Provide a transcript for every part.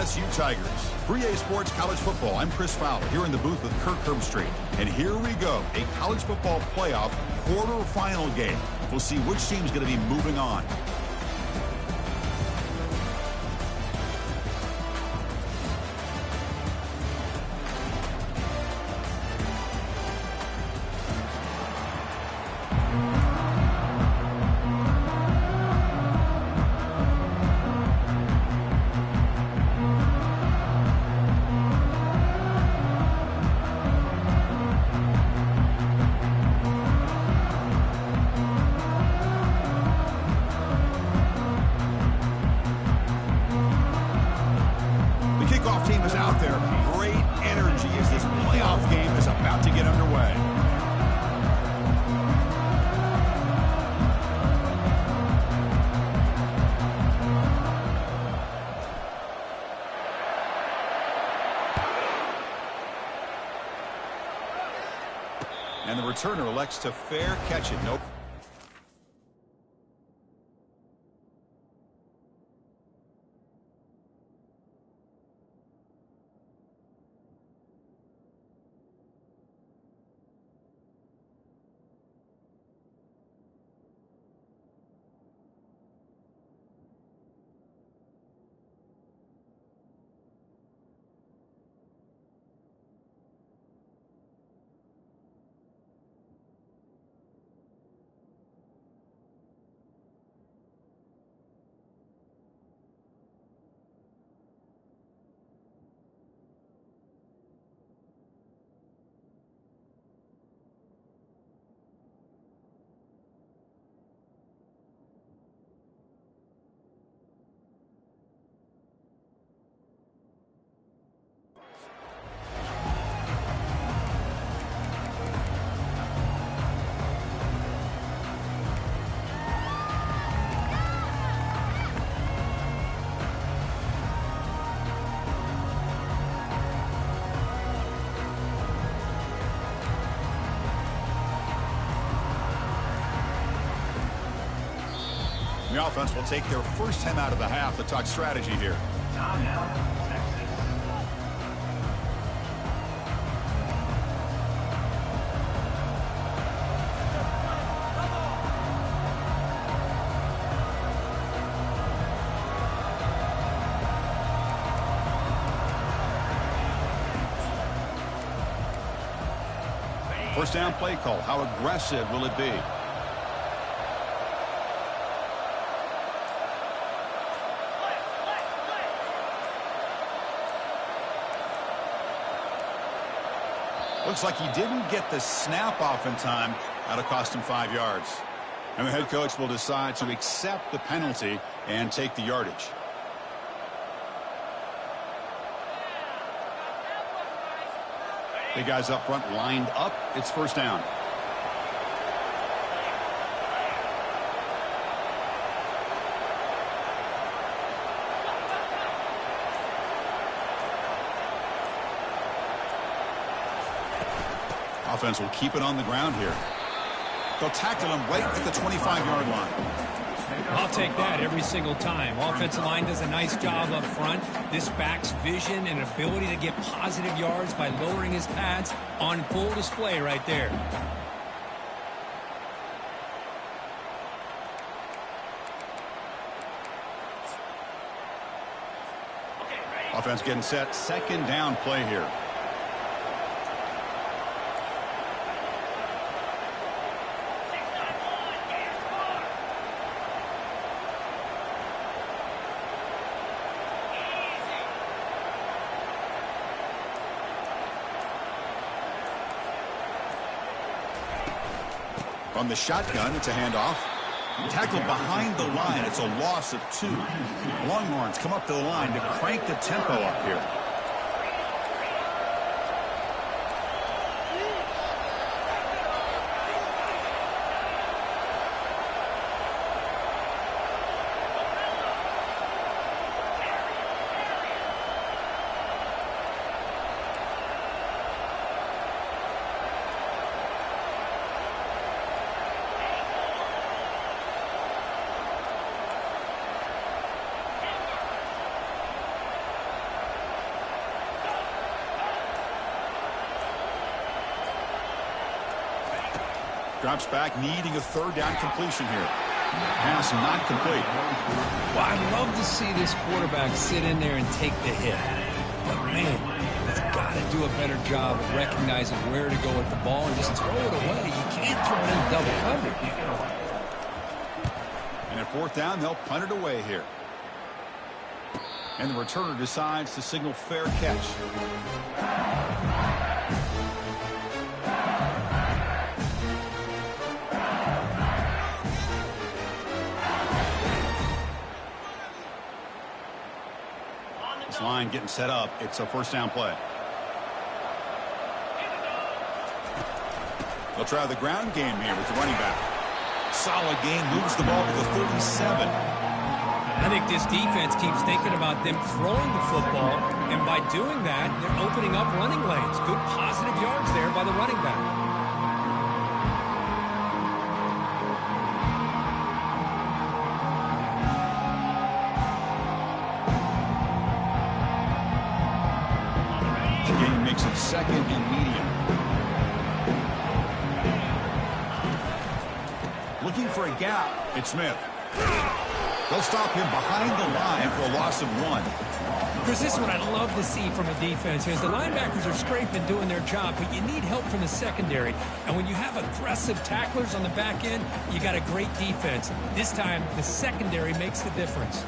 LSU Tigers. 3A Sports College Football. I'm Chris Fowler here in the booth with Kirk Herbstreit. And here we go, a college football playoff quarterfinal game. We'll see which team's going to be moving on. And the returner elects to fair catch it. Nope. The offense will take their first time out of the half to talk strategy here. First down play call. How aggressive will it be? Looks like he didn't get the snap off in time. That'll cost him 5 yards. And the head coach will decide to accept the penalty and take the yardage. The guys up front lined up. It's first down. Offense will keep it on the ground here. They'll tackle him right at the 25-yard line. I'll take that every single time. Offensive line does a nice job up front. This back's vision and ability to get positive yards by lowering his pads on full display right there. Offense getting set. Second down play here. From the shotgun, it's a handoff. Tackled behind the line. It's a loss of 2. Longhorns come up to the line to crank the tempo up here. Drops back, needing a third down completion here. Pass not complete. Well, I'd love to see this quarterback sit in there and take the hit. But, man, he's got to do a better job of recognizing where to go with the ball and just throw it away. You can't throw it in double coverage. And at fourth down, they'll punt it away here. And the returner decides to signal fair catch. This line getting set up. It's a first down play. They'll try the ground game here with the running back. Solid game, moves the ball to the 37. I think this defense keeps thinking about them throwing the football, and by doing that, they're opening up running lanes. Good positive yards there by the running back. The game makes it second and medium. Looking for a gap. It's Smith. They'll stop him behind the line for a loss of 1. Chris, this is what I love to see from a defense. Is the linebackers are scraping, doing their job, but you need help from the secondary. And when you have aggressive tacklers on the back end, you got a great defense. This time, the secondary makes the difference.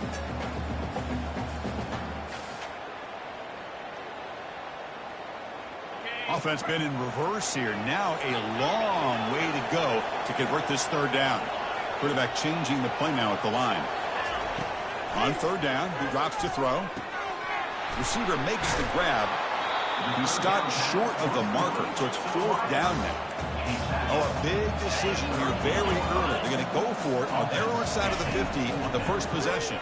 Offense been in reverse here. Now a long way to go to convert this third down. Quarterback changing the play now at the line. On third down, he drops to throw. Receiver makes the grab. He stopped short of the marker, so it's fourth down now. Oh, a big decision here very early. They're going to go for it on their own side of the 50 on the first possession.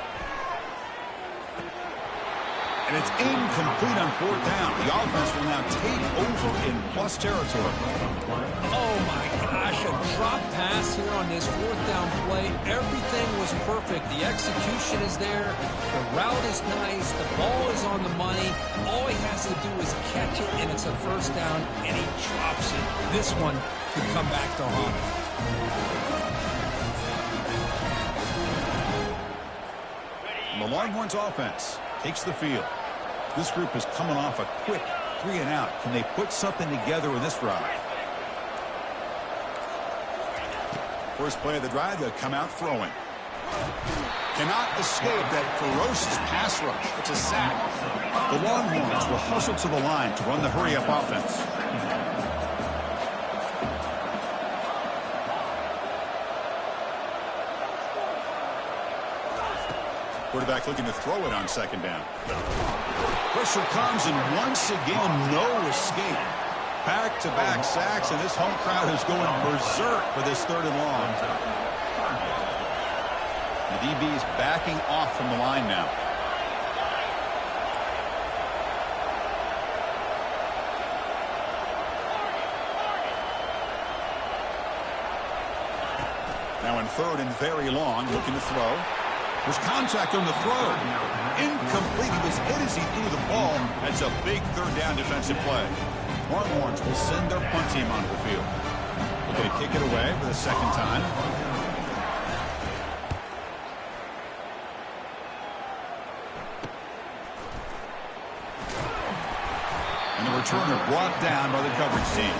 And it's incomplete on fourth down. The offense will now take over in plus territory. Oh, my gosh, a drop pass here on this fourth down play. Everything was perfect. The execution is there. The route is nice. The ball is on the money. All he has to do is catch it, and it's a first down, and he drops it. This one could come back to haunt him. The Longhorns offense takes the field. This group is coming off a quick 3-and-out. Can they put something together in this drive? First play of the drive, they'll come out throwing. Cannot escape that ferocious pass rush. It's a sack. The Longhorns will hustle to the line to run the hurry-up offense. Quarterback looking to throw it on second down. Pressure comes, and once again, no escape. Back-to-back sacks, and this home crowd is going berserk for this third and long. The DB is backing off from the line now. Now in third and very long, looking to throw. There's contact on the throw. Incomplete. He was hit as he threw the ball. That's a big third down defensive play. Longhorns will send their punt team onto the field. They're going to kick it away for the second time. And the returner brought down by the coverage team.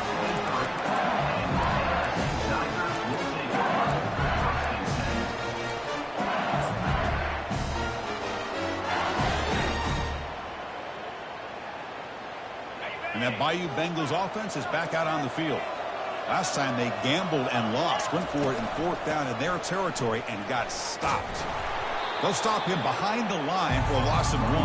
And that Bayou Bengals offense is back out on the field. Last time they gambled and lost. Went for it in fourth down in their territory and got stopped. They'll stop him behind the line for a loss of 1.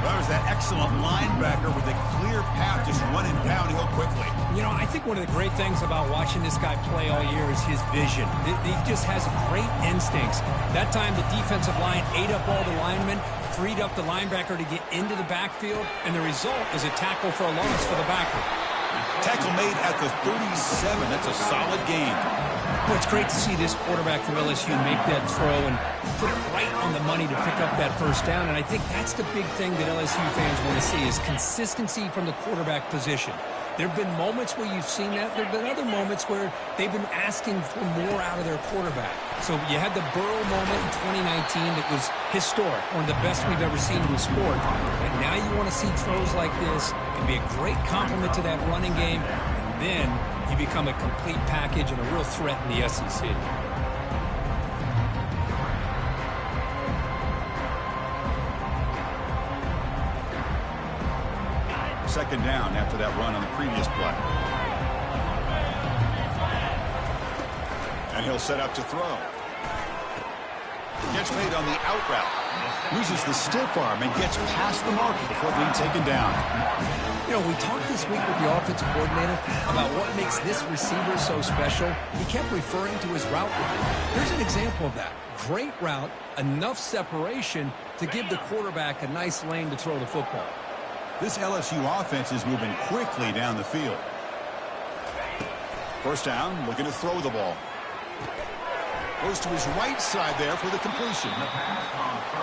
There's that excellent linebacker with a clear path just running downhill quickly. You know, I think one of the great things about watching this guy play all year is his vision. He just has great instincts. That time the defensive line ate up all the linemen, freed up the linebacker to get into the backfield, and the result is a tackle for a loss for the backer. Tackle made at the 37. That's a solid gain. Well, it's great to see this quarterback from LSU make that throw and put it right on the money to pick up that first down. And I think that's the big thing that LSU fans want to see is consistency from the quarterback position. There have been moments where you've seen that. There have been other moments where they've been asking for more out of their quarterback. So you had the Burrow moment in 2019 that was historic, one of the best we've ever seen in the sport. And now you want to see throws like this. It can be a great complement to that running game. And then you become a complete package and a real threat in the SEC. Second down after that run on the previous play. And he'll set up to throw. Gets made on the out route. Uses the stiff arm and gets past the mark before being taken down. You know, we talked this week with the offensive coordinator about what makes this receiver so special. He kept referring to his route running. Here's an example of that. Great route, enough separation to give the quarterback a nice lane to throw the football. This LSU offense is moving quickly down the field. First down, looking to throw the ball. Goes to his right side there for the completion.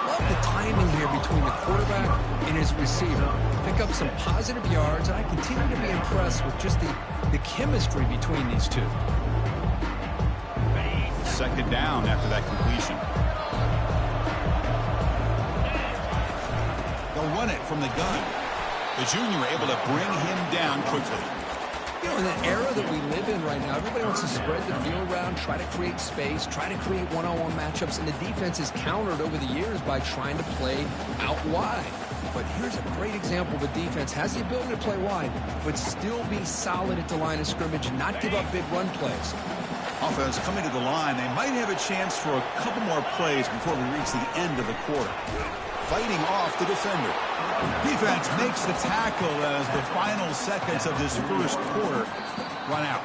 Love the timing here between the quarterback and his receiver. Pick up some positive yards, and I continue to be impressed with just the chemistry between these two. Second down after that completion. They'll run it from the gun. The junior able to bring him down quickly. You know, in the era that we live in right now, everybody wants to spread the field around, try to create space, try to create one-on-one matchups, and the defense is countered over the years by trying to play out wide. But here's a great example. The defense has the ability to play wide, but still be solid at the line of scrimmage and not give up big run plays. Offense coming to the line. They might have a chance for a couple more plays before we reach the end of the quarter. Fighting off the defender. Defense makes the tackle as the final seconds of this first quarter run out.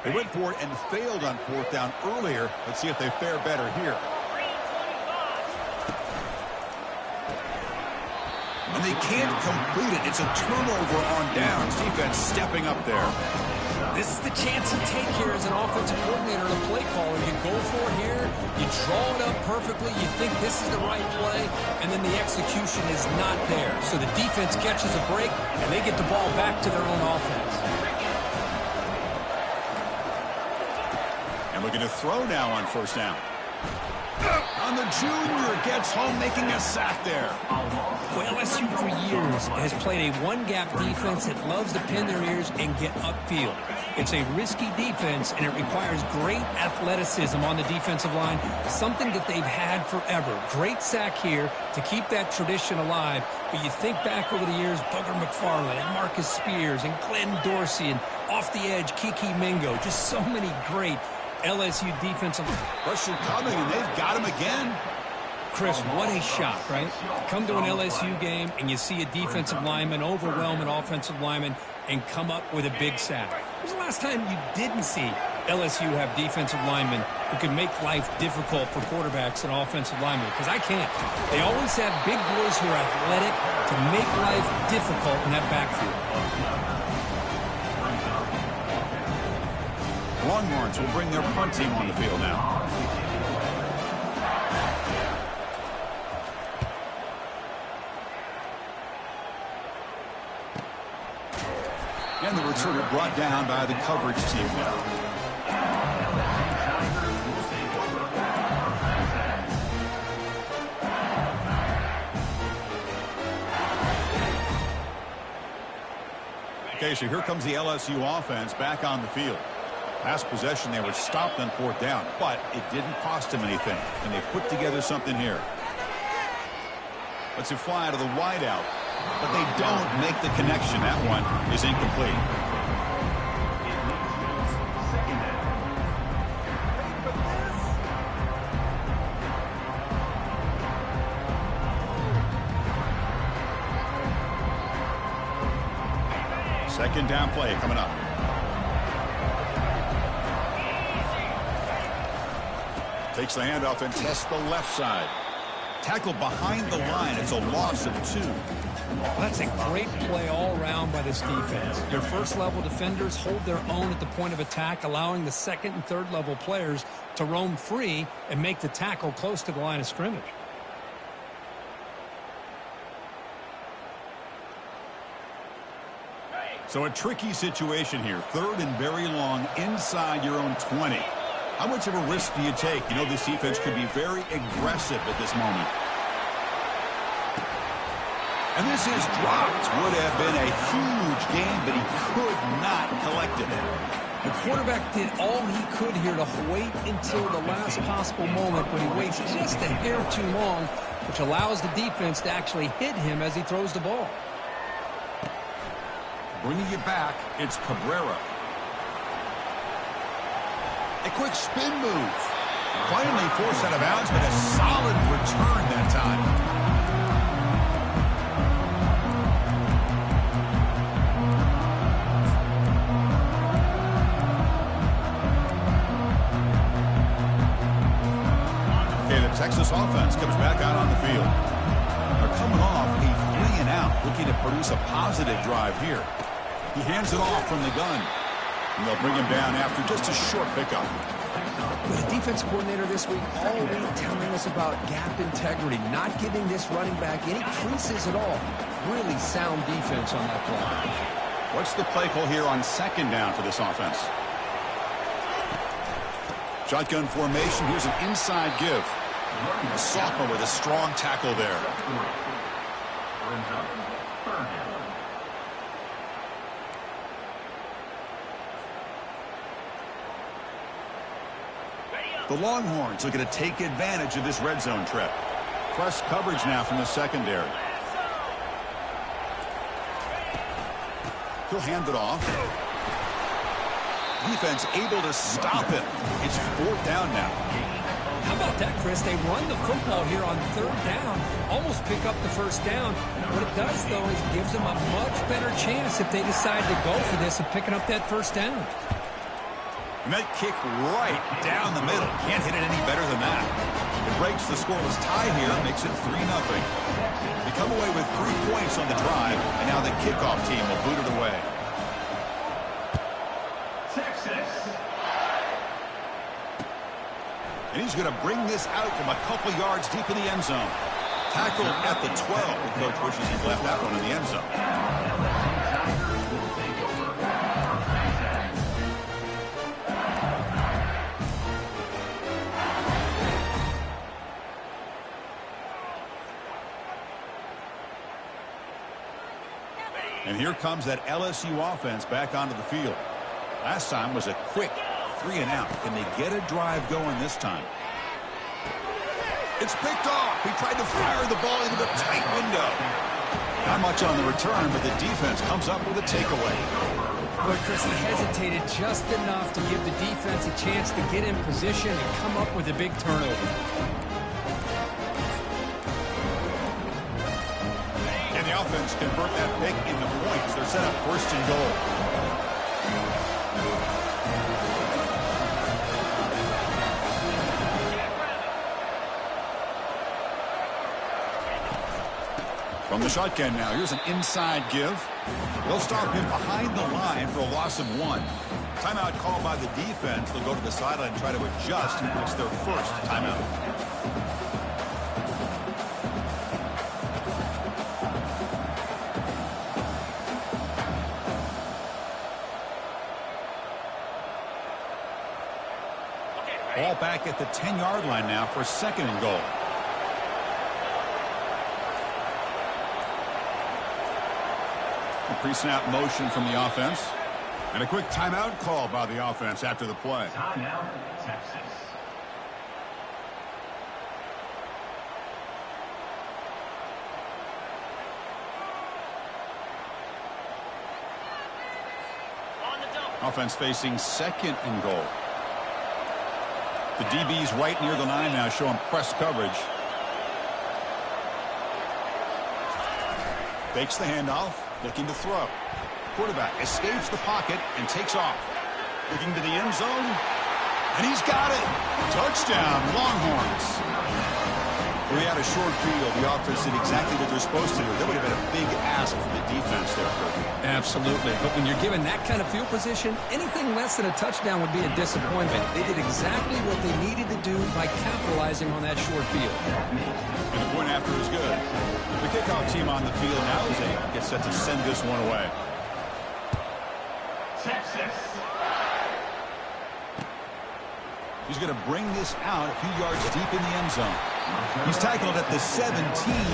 They went for it and failed on fourth down earlier. Let's see if they fare better here. And they can't complete it. It's a turnover on downs. Defense stepping up there. This is the chance you take here as an offensive coordinator and a play caller. You go for it here. You draw it up perfectly. You think this is the right play, and then the execution is not there. So the defense catches a break, and they get the ball back to their own offense. And looking to throw now on first down. On the junior, gets home, making a sack there. Well, LSU for years has played a one-gap defense that loves to pin their ears and get upfield. It's a risky defense, and it requires great athleticism on the defensive line, something that they've had forever. Great sack here to keep that tradition alive. But you think back over the years, Booger McFarland and Marcus Spears and Glenn Dorsey and off the edge, Kiki Mingo. Just so many great LSU defensive. Pressure coming, and they've got him again. Chris, what a shot, right? Come to an LSU game, and you see a defensive lineman overwhelm an offensive lineman and come up with a big sack. When was the last time you didn't see LSU have defensive linemen who can make life difficult for quarterbacks and offensive linemen? Because I can't. They always have big boys who are athletic to make life difficult in that backfield. Longhorns will bring their punt team on the field now. And the returner brought down by the coverage team now. Okay, so here comes the LSU offense back on the field. Last possession, they were stopped on fourth down, but it didn't cost them anything, and they put together something here. Let's it fly to the wideout, but they don't make the connection. That one is incomplete. Second down play coming up. Takes the handoff and tests the left side. Tackled behind the line. It's a loss of 2. Well, that's a great play all around by this defense. Your first-level defenders hold their own at the point of attack, allowing the second and third-level players to roam free and make the tackle close to the line of scrimmage. So a tricky situation here. 3rd and very long inside your own 20. How much of a risk do you take? You know, this defense could be very aggressive at this moment. And this is dropped. Would have been a huge gain, but he could not collect it. The quarterback did all he could here to wait until the last possible moment, but he waits just a hair too long, which allows the defense to actually hit him as he throws the ball. Bringing it back, it's Cabrera. A quick spin move. Finally forced out of bounds, but a solid return that time. Texas offense comes back out on the field. They're coming off a 3-and-out, looking to produce a positive drive here. He hands it off from the gun. And they'll bring him down after just a short pickup. With the defense coordinator this week all week telling us about gap integrity, not giving this running back any creases at all. Really sound defense on that play. What's the play call here on 2nd down for this offense? Shotgun formation. Here's an inside give. A sophomore with a strong tackle there. The Longhorns are going to take advantage of this red zone trip. Press coverage now from the secondary. He'll hand it off. Defense able to stop him. It's 4th down now. How about that, Chris? They run the football here on 3rd down, almost pick up the 1st down. What it does, though, is it gives them a much better chance if they decide to go for this of picking up that 1st down. And that kick right down the middle. Can't hit it any better than that. It breaks the scoreless tie here, makes it 3-0. They come away with 3 points on the drive, and now the kickoff team will boot it away. And he's going to bring this out from a couple yards deep in the end zone. Tackled at the 12. The coach wishes he'd left that one in the end zone. And here comes that LSU offense back onto the field. Last time was a quick 3-and-out. Can they get a drive going this time? It's picked off. He tried to fire the ball into the tight window. Not much on the return, but the defense comes up with a takeaway. Boy, Chris, he hesitated just enough to give the defense a chance to get in position and come up with a big turnover. And the offense convert that pick into points. They're set up 1st and goal. From the shotgun now, here's an inside give. They'll stop him behind the line for a loss of 1. Timeout called by the defense. They'll go to the sideline and try to adjust. It's their 1st timeout. Ball back at the 10-yard line now for 2nd and goal. Pre-snap motion from the offense. And a quick timeout call by the offense after the play. Timeout, Texas. Offense facing 2nd and goal. The DB's right near the line now, showing press coverage. Fakes the handoff, looking to throw. Quarterback escapes the pocket and takes off. Looking to the end zone, and he's got it. Touchdown, Longhorns. We had a short field. The offense did exactly what they're supposed to do. That would have been a big ask for the defense there, Kirk. Absolutely. But when you're given that kind of field position, anything less than a touchdown would be a disappointment. They did exactly what they needed to do by capitalizing on that short field. And the point after is good. The kickoff team on the field now as they get set to send this one away. Texas. He's going to bring this out a few yards deep in the end zone. He's tackled at the 17,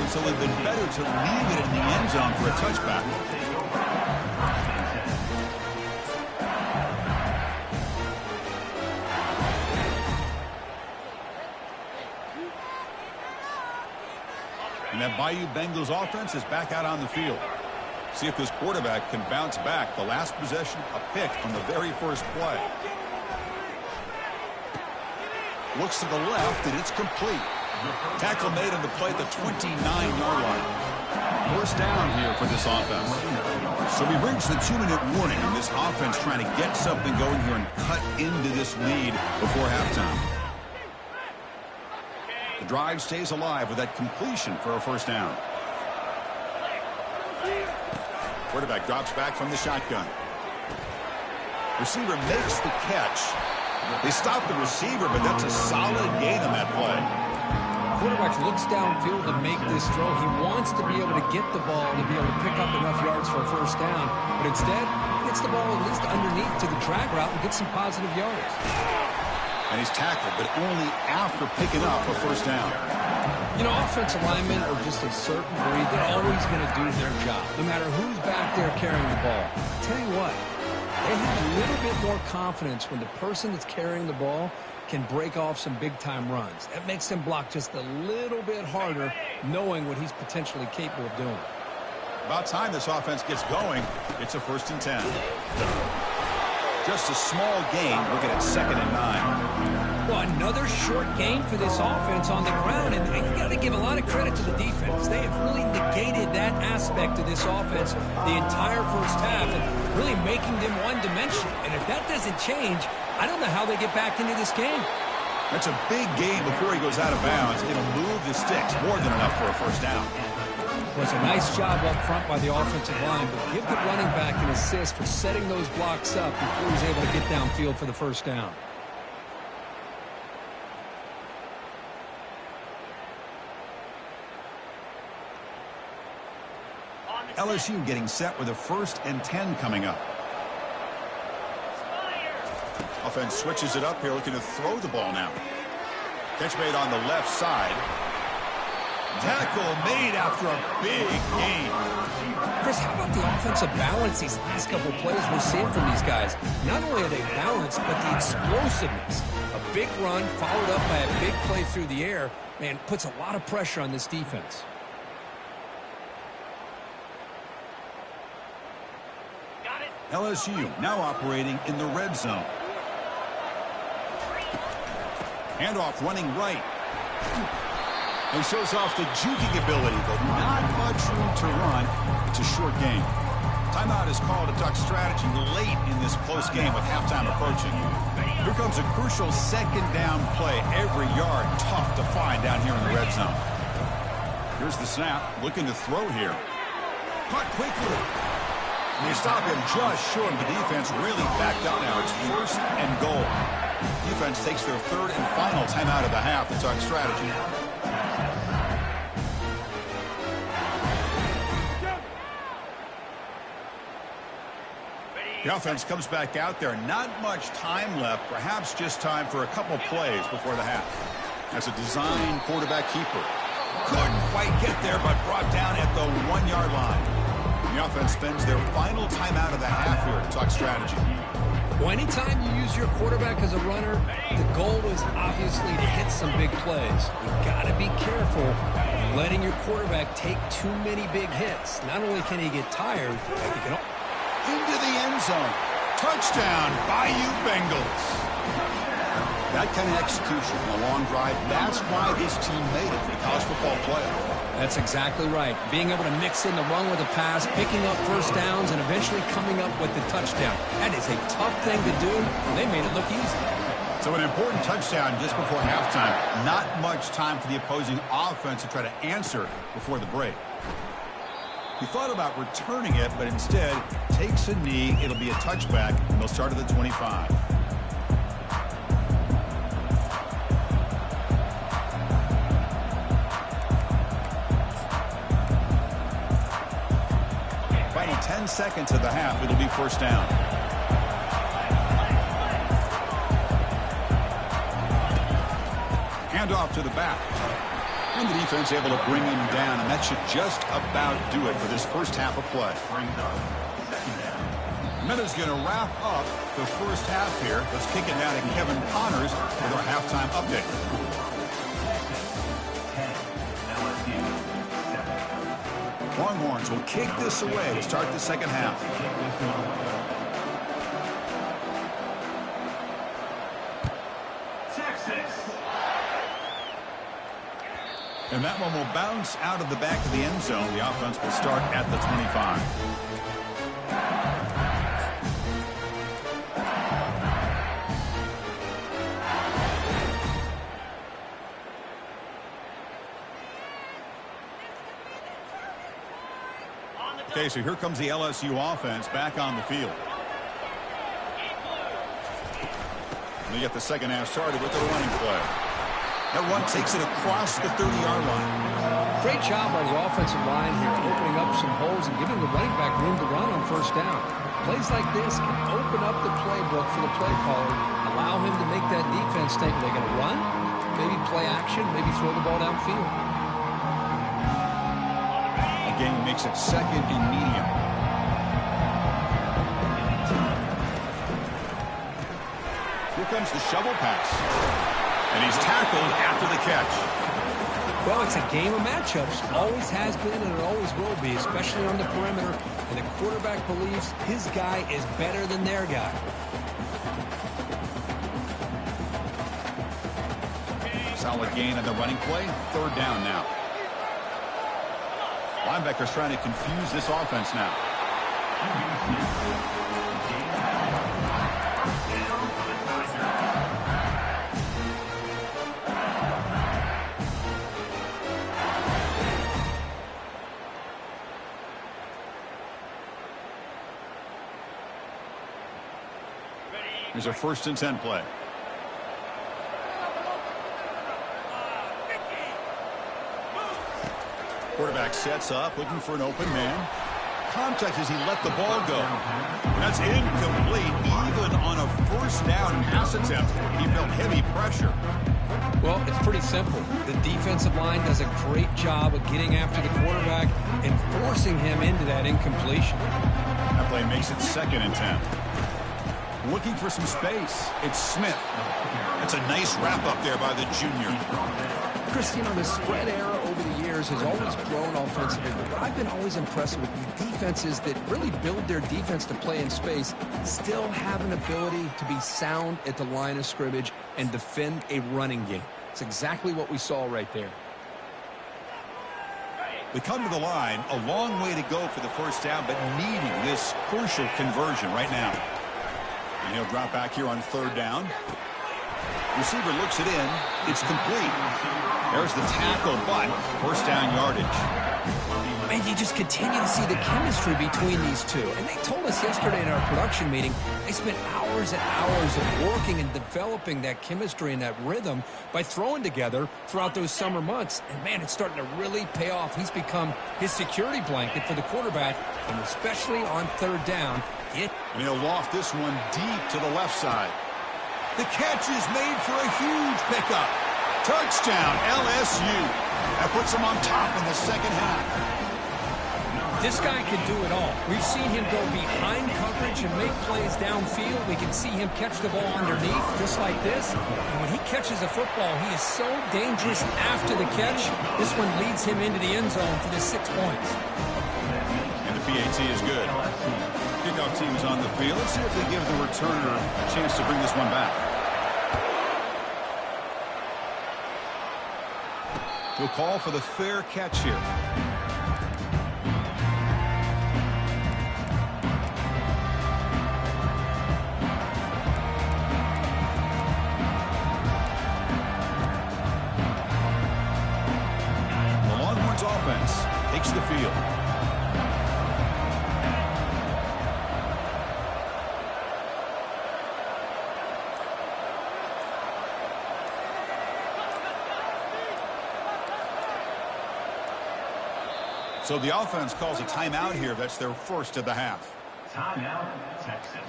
so it would have been better to leave it in the end zone for a touchback. And that Bayou Bengals offense is back out on the field. See if this quarterback can bounce back. The last possession, a pick on the very first play. Looks to the left, and it's complete. Tackle made on the play at the 29-yard line. First down here for this offense. So we reached the 2-minute warning on this offense trying to get something going here and cut into this lead before halftime. The drive stays alive with that completion for a first down. Quarterback drops back from the shotgun. Receiver makes the catch. They stop the receiver, but that's a solid gain on that play. Quarterback looks downfield to make this throw. He wants to be able to get the ball to be able to pick up enough yards for a first down. But instead, he gets the ball at least underneath to the drag route and gets some positive yards. And he's tackled, but only after picking up a first down. You know, offensive linemen are just a certain breed. They're always going to do their job, no matter who's back there carrying the ball. I'll tell you what. They have a little bit more confidence when the person that's carrying the ball can break off some big-time runs. That makes them block just a little bit harder, knowing what he's potentially capable of doing. About time this offense gets going. It's a 1st and 10. Just a small gain. Looking at 2nd and 9. Well, another short gain for this offense on the ground, and you got to give a lot of credit to the defense. They have really negated that aspect of this offense the entire first half, and really making them one-dimensional. And if that doesn't change, I don't know how they get back into this game. That's a big gain before he goes out of bounds. It'll move the sticks more than enough for a first down. It was a nice job up front by the offensive line, but give the running back an assist for setting those blocks up before he's able to get downfield for the first down. LSU getting set with a 1st and 10 coming up. Offense switches it up here, looking to throw the ball now. Catch made on the left side. Tackle made after a big gain. Chris, how about the offensive balance these last couple plays we're seeing from these guys? Not only are they balanced, but the explosiveness. A big run followed up by a big play through the air, man, puts a lot of pressure on this defense. LSU now operating in the red zone. Handoff running right. He shows off the juking ability, but not much room to run. It's a short game. Timeout is called to Duck strategy late in this close game with halftime approaching. Here comes a crucial 2nd down play. Every yard tough to find down here in the red zone. Here's the snap. Looking to throw here. Caught quickly. And they stop him just short. The defense really backed up now. It's 1st and goal. Defense takes their 3rd and final timeout of the half. The Duck strategy. The offense comes back out there. Not much time left. Perhaps just time for a couple plays before the half. That's a design quarterback keeper. Couldn't quite get there, but brought down at the 1-yard line. The offense spends their final timeout of the half here to talk strategy. Well, anytime you use your quarterback as a runner, the goal is obviously to hit some big plays. You've got to be careful of letting your quarterback take too many big hits. Not only can he get tired, he can... Into the end zone. Touchdown, Bayou Bengals. That kind of execution on a long drive, that's why this team made it to the college football playoff. That's exactly right. Being able to mix in the run with a pass, picking up first downs, and eventually coming up with the touchdown. That is a tough thing to do. They made it look easy. So an important touchdown just before halftime. Not much time for the opposing offense to try to answer before the break. He thought about returning it, but instead takes a knee. It'll be a touchback, and they'll start at the 25. Final 10 seconds of the half. It'll be first down. Handoff to the back. And the defense able to bring him down, and that should just about do it for this first half of play. Minutes going to wrap up the first half here. Let's kick it down to Kevin Connors with our halftime update. Longhorns will kick this away to start the second half. And that one will bounce out of the back of the end zone. The offense will start at the 25. Okay, so here comes the LSU offense back on the field. We get the second half started with the running play. That one takes it across the 30-yard line. Great job by the offensive line here, opening up some holes and giving the running back room to run on first down. Plays like this can open up the playbook for the play caller, allow him to make that defense think they're going to run, maybe play action, maybe throw the ball downfield. Again, makes it second and medium. Here comes the shovel pass. And he's tackled after the catch. Well, it's a game of matchups. Always has been and it always will be, especially on the perimeter. And the quarterback believes his guy is better than their guy. Solid gain on the running play. Third down now. Linebackers trying to confuse this offense now. Here's a 1st and 10 play. Quarterback sets up, looking for an open man. Contact as he let the ball go. That's incomplete. Even on a first down pass attempt, he felt heavy pressure. Well, it's pretty simple. The defensive line does a great job of getting after the quarterback and forcing him into that incompletion. That play makes it 2nd and 10. Looking for some space. It's Smith. That's a nice wrap up there by the junior. Chris, you know, the spread era over the years has always grown offensively, but what I've been always impressed with the defenses that really build their defense to play in space still have an ability to be sound at the line of scrimmage and defend a running game. It's exactly what we saw right there. We come to the line, a long way to go for the first down, but needing this crucial conversion right now. And he'll drop back here on 3rd down. Receiver looks it in. It's complete. There's the tackle, but first down yardage. Man, you just continue to see the chemistry between these two. And they told us yesterday in our production meeting, they spent hours and hours of working and developing that chemistry and that rhythm by throwing together throughout those summer months. And, man, it's starting to really pay off. He's become his security blanket for the quarterback, and especially on 3rd down. And he'll loft this one deep to the left side. The catch is made for a huge pickup. Touchdown, LSU. That puts them on top in the second half. This guy can do it all. We've seen him go behind coverage and make plays downfield. We can see him catch the ball underneath just like this. And when he catches a football, he is so dangerous after the catch. This one leads him into the end zone for the 6 points. And the PAT is good. Kickoff team is on the field. Let's see if they give the returner a chance to bring this one back. He'll call for the fair catch here. Browns offense takes the field. So the offense calls a timeout here. That's their first of the half. Timeout, Texas.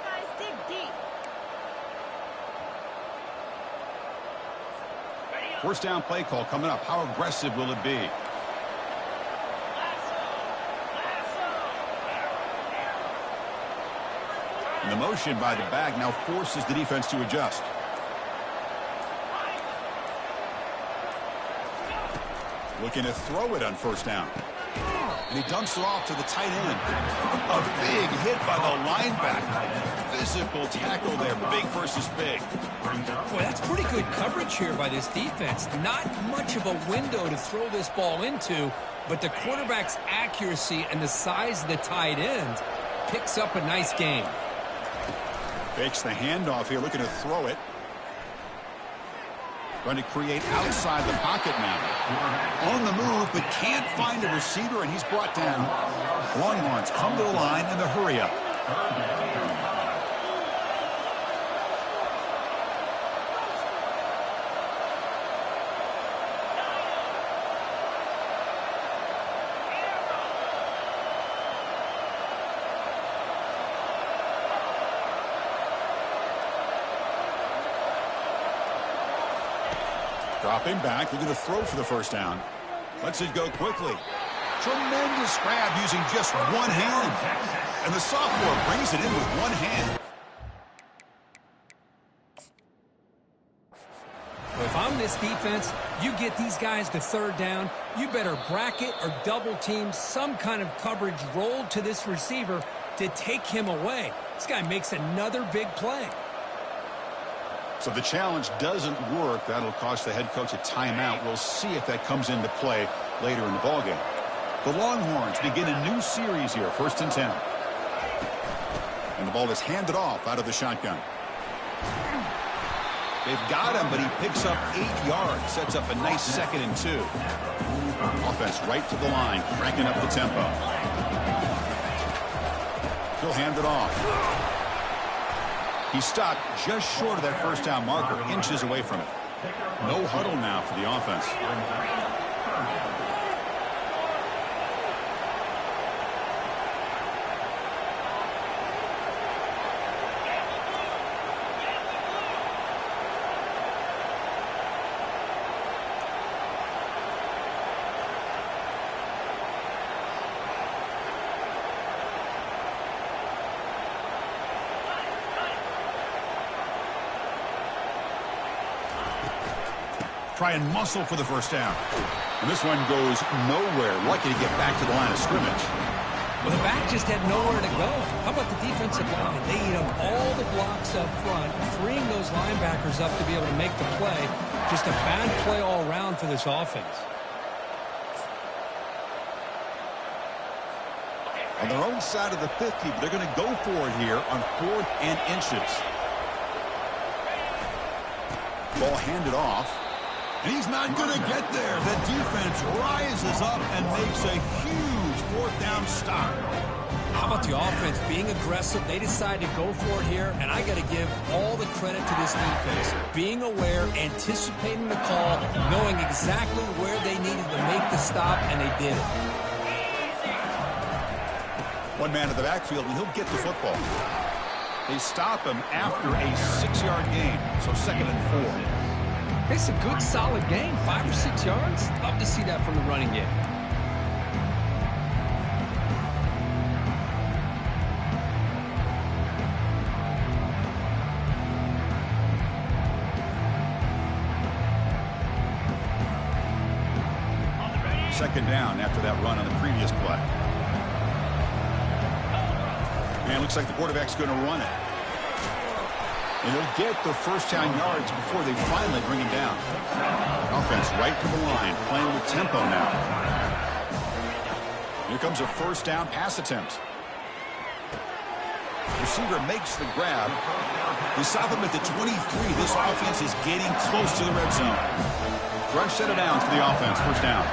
Guys, dig deep. First down play call coming up. How aggressive will it be? And the motion by the back now forces the defense to adjust. Looking to throw it on first down. And he dumps it off to the tight end. A big hit by the linebacker. Physical tackle there, big versus big. Boy, that's pretty good coverage here by this defense. Not much of a window to throw this ball into, but the quarterback's accuracy and the size of the tight end picks up a nice gain. Fakes the handoff here, looking to throw it. Trying to create outside the pocket now. On the move, but can't find a receiver, and he's brought down. Longhorns come to the line in the hurry up. Dropping back, looking to throw for the first down. Lets it go quickly. Tremendous grab using just one hand. And the sophomore brings it in with one hand. Well, if I'm this defense, you get these guys to third down, you better bracket or double team some kind of coverage rolled to this receiver to take him away. This guy makes another big play. So the challenge doesn't work. That'll cost the head coach a timeout. We'll see if that comes into play later in the ballgame. The Longhorns begin a new series here, 1st and 10. And the ball is handed off out of the shotgun. They've got him, but he picks up 8 yards. Sets up a nice 2nd and 2. Offense right to the line, cranking up the tempo. He'll hand it off. He stopped just short of that first down marker, inches away from it. No huddle now for the offense. Try and muscle for the first down. And this one goes nowhere. Lucky to get back to the line of scrimmage. Well, the back just had nowhere to go. How about the defensive line? They eat up all the blocks up front, freeing those linebackers up to be able to make the play. Just a bad play all around for this offense. On their own side of the 50, but they're going to go for it here on 4th and inches. Ball handed off. And he's not going to get there. The defense rises up and makes a huge 4th down stop. How about the offense being aggressive? They decide to go for it here, and I got to give all the credit to this defense. Being aware, anticipating the call, knowing exactly where they needed to make the stop, and they did it. One man in the backfield, and he'll get the football. They stop him after a 6-yard gain, so 2nd and 4. It's a good, solid game. 5 or 6 yards. Love to see that from the running game. Second down after that run on the previous play. And looks like the quarterback's going to run it. And he'll get the first down yards before they finally bring him down. Offense right to the line, playing with tempo now. Here comes a first down pass attempt. Receiver makes the grab. They stop him at the 23. This offense is getting close to the red zone. Fresh set of downs for the offense. First down.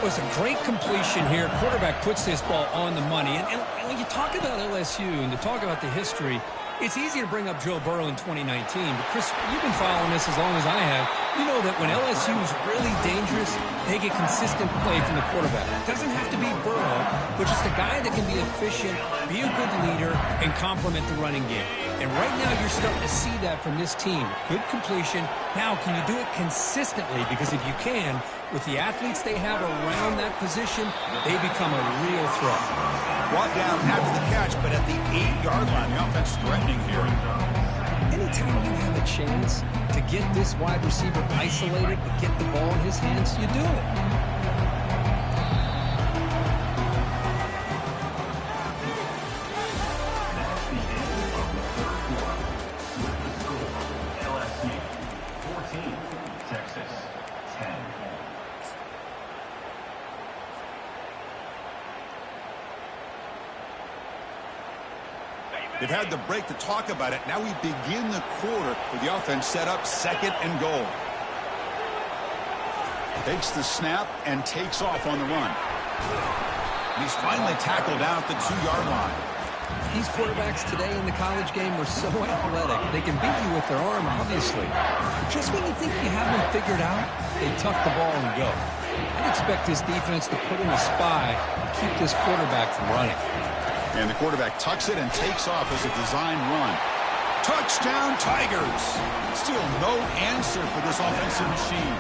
Well, it's a great completion here. Quarterback puts this ball on the money. And when you talk about LSU and to talk about the history, it's easy to bring up Joe Burrow in 2019. But, Chris, you've been following this as long as I have. You know that when LSU is really dangerous, they get consistent play from the quarterback. It doesn't have to be Burrow, but just a guy that can be efficient, be a good leader, and complement the running game. And right now you're starting to see that from this team. Good completion. Now, can you do it consistently? Because if you can, with the athletes they have around that position, they become a real threat. Brought down after the catch, but at the 8-yard line, the offense threatening here. Anytime you have a chance to get this wide receiver isolated, to get the ball in his hands, you do it. They've had the break to talk about it. Now we begin the quarter with the offense set up 2nd and goal. Takes the snap and takes off on the run. He's finally tackled down at the 2-yard line. These quarterbacks today in the college game are so athletic. They can beat you with their arm, obviously. Just when you think you have them figured out, they tuck the ball and go. I'd expect this defense to put in a spy and keep this quarterback from running. And the quarterback tucks it and takes off as a design run. Touchdown, Tigers! Still no answer for this offensive machine.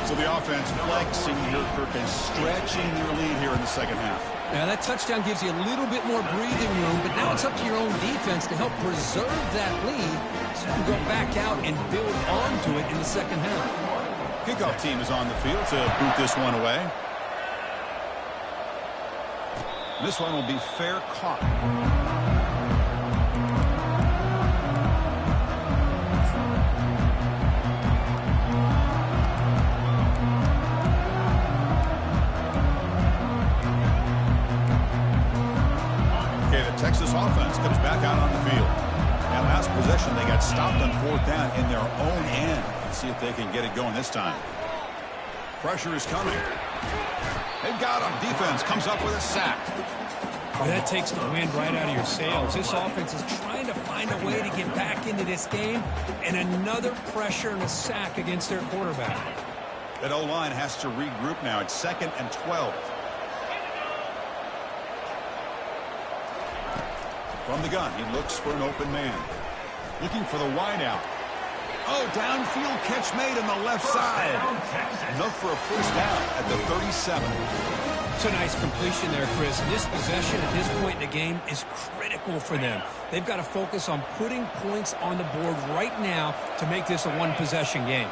So the offense flexing here, Kirk, and stretching their lead here in the second half. Now that touchdown gives you a little bit more breathing room, but now it's up to your own defense to help preserve that lead so you can go back out and build onto it in the second half. Kickoff team is on the field to boot this one away. This one will be fair caught. Okay, the Texas offense comes back out on the field. That last possession, they got stopped on 4th down in their own end. Let's see if they can get it going this time. Pressure is coming. They've got him. Defense comes up with a sack. Well, that takes the wind right out of your sails. This offense is trying to find a way to get back into this game, and another pressure and a sack against their quarterback. That O-line has to regroup now. It's 2nd and 12. From the gun, he looks for an open man. Looking for the wideout. Oh, downfield catch made on the left side. Enough for a first down at the 37. It's a nice completion there, Chris. This possession at this point in the game is critical for them. They've got to focus on putting points on the board right now to make this a one-possession game.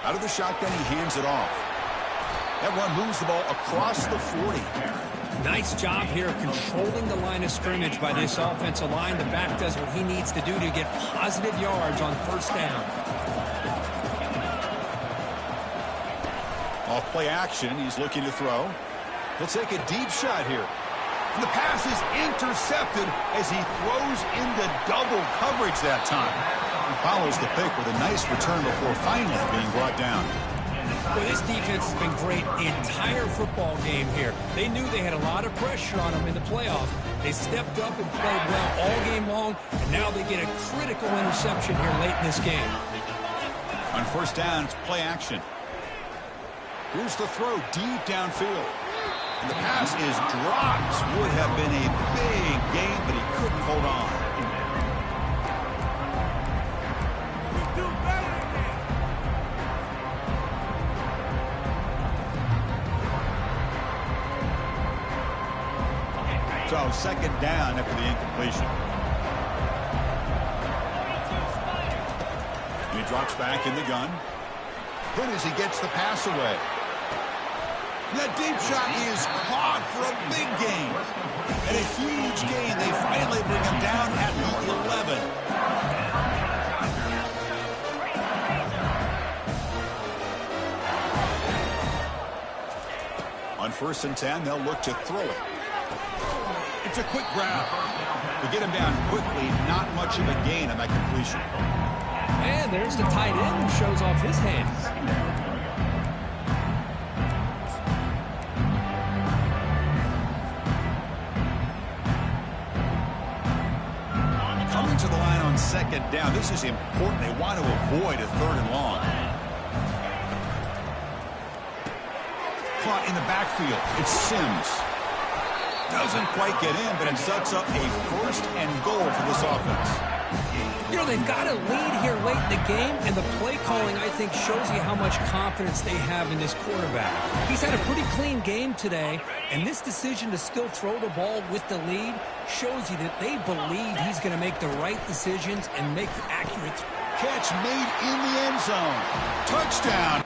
Out of the shotgun, he hands it off. That one moves the ball across the 40. Nice job here controlling the line of scrimmage by this offensive line. The back does what he needs to do to get positive yards on first down. Off play action, he's looking to throw. He'll take a deep shot here. And the pass is intercepted as he throws into double coverage that time. He follows the pick with a nice return before finally being brought down. Well, this defense has been great the entire football game here. They knew they had a lot of pressure on them in the playoffs. They stepped up and played well all game long, and now they get a critical interception here late in this game. On first down, it's play action. Here's the throw deep downfield. And the pass is dropped. Would have been a big gain, but he couldn't hold on. So second down after the incompletion. He drops back in the gun. Good as he gets the pass away. That deep shot is caught for a big gain. And a huge gain. They finally bring him down at the 11. 1st and 10. They'll look to throw it. It's a quick grab. To get him down quickly, not much of a gain on that completion. And there's the tight end who shows off his hands. Coming to the line on 2nd down. This is important. They want to avoid a 3rd and long. Caught in the backfield. It's Sims. Doesn't quite get in, but it sets up a 1st and goal for this offense. You know, they've got a lead here late in the game, and the play calling, I think, shows you how much confidence they have in this quarterback. He's had a pretty clean game today, and this decision to still throw the ball with the lead shows you that they believe he's going to make the right decisions and make accurate. Catch made in the end zone. Touchdown,